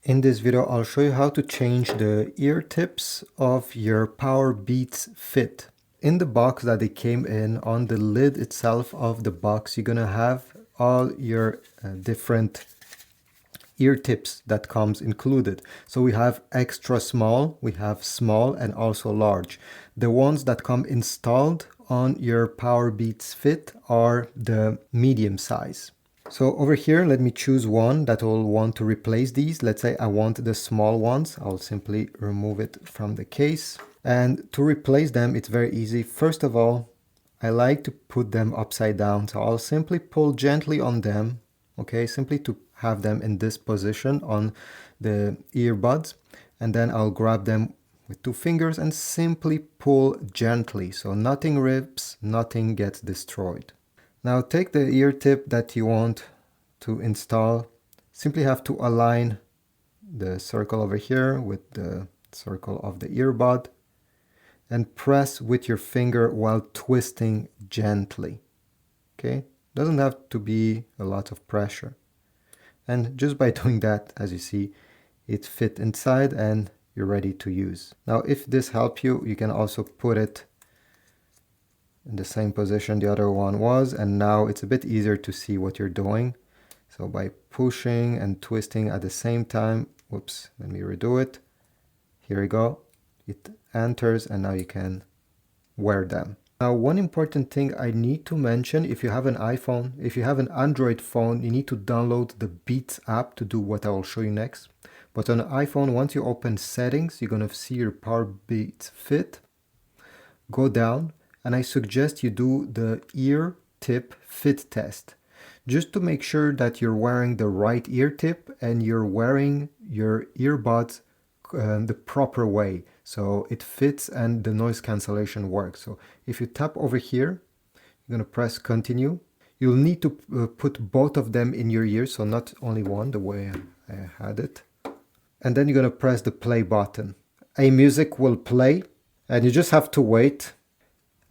In this video, I'll show you how to change the ear tips of your Powerbeats Fit. In the box that it came in, on the lid itself of the box, you're gonna have all your different ear tips that comes included. So we have extra small, we have small, and also large. The ones that come installed on your Powerbeats Fit are the medium size. So over here, let me choose one that will want to replace these. Let's say I want the small ones. I'll simply remove it from the case. And to replace them, it's very easy. First of all, I like to put them upside down. So I'll simply pull gently on them, okay, simply to have them in this position on the earbuds. And then I'll grab them with 2 fingers and simply pull gently. So nothing rips, nothing gets destroyed. Now take the ear tip that you want to install. Simply have to align the circle over here with the circle of the earbud and press with your finger while twisting gently. Okay? Doesn't have to be a lot of pressure. And just by doing that, as you see, it fit inside and you're ready to use. Now if this helps you, you can also put it in the same position the other one was, and now it's a bit easier to see what you're doing. So by pushing and twisting at the same time, whoops, let me redo it. Here we go. It enters and now you can wear them. Now one important thing I need to mention, if you have an iPhone, if you have an Android phone, you need to download the Beats app to do what I will show you next. But on an iPhone, once you open settings, you're going to see your Powerbeats Fit. Go down. And I suggest you do the ear tip fit test, just to make sure that you're wearing the right ear tip and you're wearing your earbuds the proper way, so it fits and the noise cancellation works. So if you tap over here, you're going to press continue. You'll need to put both of them in your ears, so not only one, the way I had it. And then you're going to press the play button. A music will play and you just have to wait.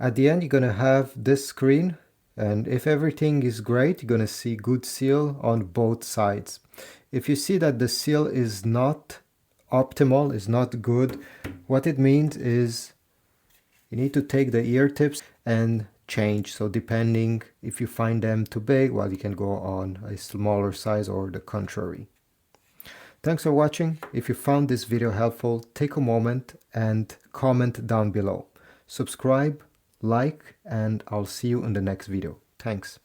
At the end, you're going to have this screen, and if everything is great, you're going to see good seal on both sides. If you see that the seal is not optimal, is not good, what it means is you need to take the ear tips and change. So depending if you find them too big, well, you can go on a smaller size or the contrary. Thanks for watching. If you found this video helpful, take a moment and comment down below. Subscribe, like, and I'll see you in the next video. Thanks.